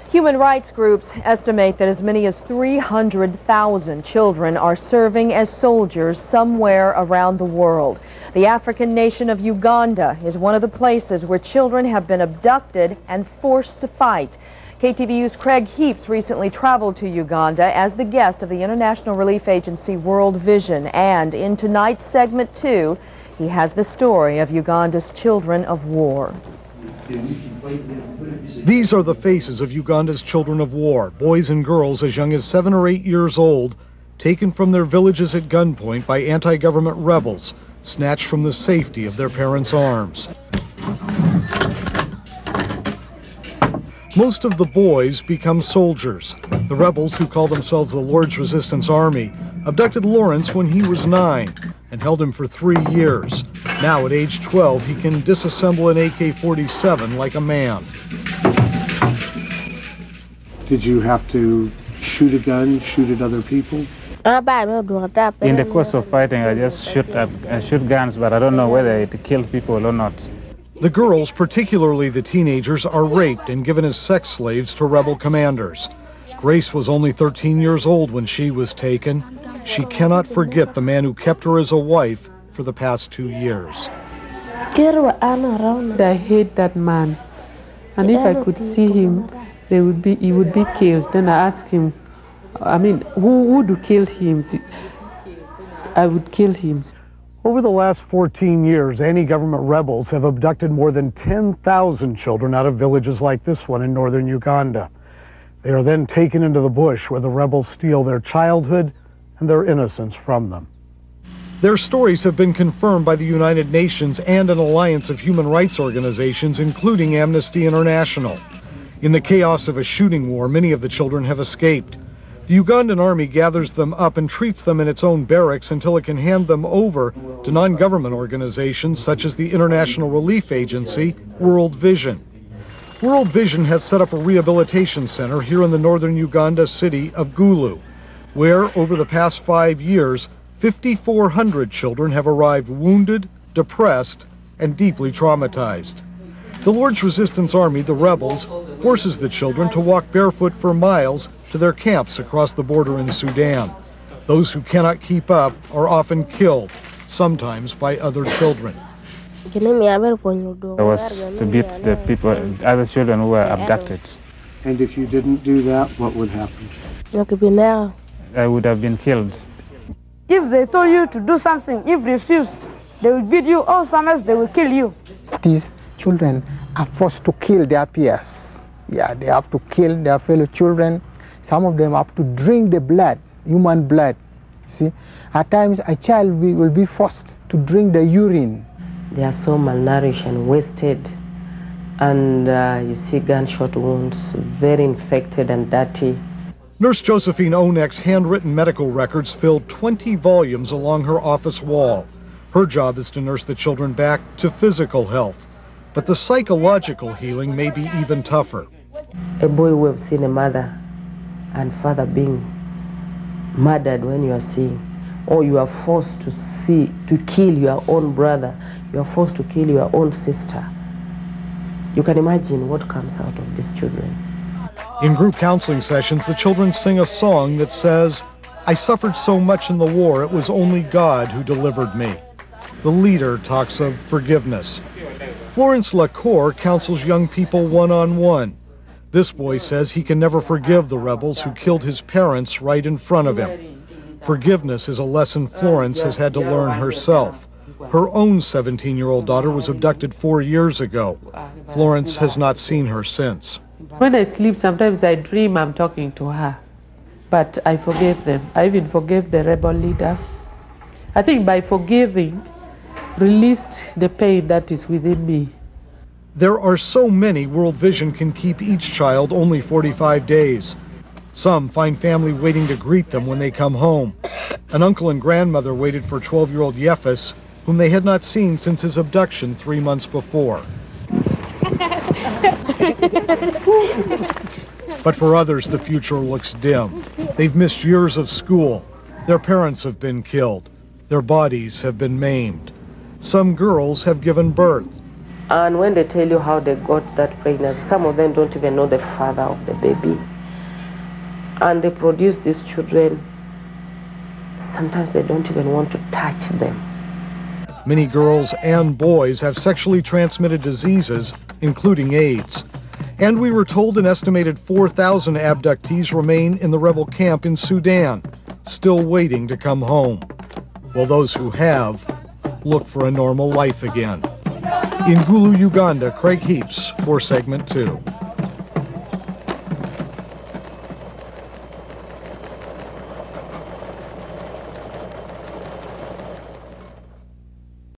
Human rights groups estimate that as many as 300,000 children are serving as soldiers somewhere around the world. The African nation of Uganda is one of the places where children have been abducted and forced to fight. KTVU's Craig Heaps recently traveled to Uganda as the guest of the international relief agency World Vision, and in tonight's segment 2, he has the story of Uganda's children of war. These are the faces of Uganda's children of war, boys and girls as young as 7 or 8 years old, taken from their villages at gunpoint by anti-government rebels, snatched from the safety of their parents' arms. Most of the boys become soldiers. The rebels, who call themselves the Lord's Resistance Army, abducted Lawrence when he was 9 and held him for 3 years. Now at age 12, he can disassemble an AK-47 like a man. Did you have to shoot a gun, shoot at other people? In the course of fighting, I just shoot guns, but I don't know whether it killed people or not. The girls, particularly the teenagers, are raped and given as sex slaves to rebel commanders. Grace was only 13 years old when she was taken. She cannot forget the man who kept her as a wife for the past 2 years. I hate that man, and if I could see him, he would be killed. Then I asked him, who would kill him? I would kill him. Over the last 14 years, anti-government rebels have abducted more than 10,000 children out of villages like this one in northern Uganda. They are then taken into the bush where the rebels steal their childhood and their innocence from them. Their stories have been confirmed by the United Nations and an alliance of human rights organizations, including Amnesty International. In the chaos of a shooting war, many of the children have escaped. The Ugandan army gathers them up and treats them in its own barracks until it can hand them over to non-government organizations such as the international relief agency, World Vision. World Vision has set up a rehabilitation center here in the northern Uganda city of Gulu, where over the past 5 years, 5,400 children have arrived wounded, depressed, and deeply traumatized. The Lord's Resistance Army, the rebels, forces the children to walk barefoot for miles to their camps across the border in Sudan. Those who cannot keep up are often killed, sometimes by other children. I was to beat the people, other children who were abducted. And if you didn't do that, what would happen? I would have been killed. If they told you to do something, if you refuse, they will beat you, or sometimes they will kill you. These children are forced to kill their peers. Yeah, they have to kill their fellow children. Some of them have to drink the blood, human blood. See, at times a child will be forced to drink the urine. They are so malnourished and wasted, and you see gunshot wounds, very infected and dirty. Nurse Josephine Onek's handwritten medical records filled 20 volumes along her office wall. Her job is to nurse the children back to physical health, but the psychological healing may be even tougher. A boy who have seen a mother and father being murdered when you are seeing, or you are forced to kill your own brother, you are forced to kill your own sister. You can imagine what comes out of these children. In group counseling sessions, the children sing a song that says, "I suffered so much in the war, it was only God who delivered me." The leader talks of forgiveness. Florence Lacour counsels young people one-on-one. This boy says he can never forgive the rebels who killed his parents right in front of him. Forgiveness is a lesson Florence has had to learn herself. Her own 17-year-old daughter was abducted 4 years ago. Florence has not seen her since. When I sleep, sometimes I dream I'm talking to her, but I forgave them. I even forgave the rebel leader. I think by forgiving, released the pain that is within me. There are so many World Vision can keep each child only 45 days. Some find family waiting to greet them when they come home. An uncle and grandmother waited for 12-year-old Yefes, whom they had not seen since his abduction 3 months before. But for others, the future looks dim. They've missed years of school. Their parents have been killed. Their bodies have been maimed. Some girls have given birth. And when they tell you how they got that pregnancy, some of them don't even know the father of the baby. And they produce these children, sometimes they don't even want to touch them. Many girls and boys have sexually transmitted diseases, including AIDS. And we were told an estimated 4,000 abductees remain in the rebel camp in Sudan, still waiting to come home. While those who have look for a normal life again. In Gulu, Uganda, Craig Heaps for Segment 2.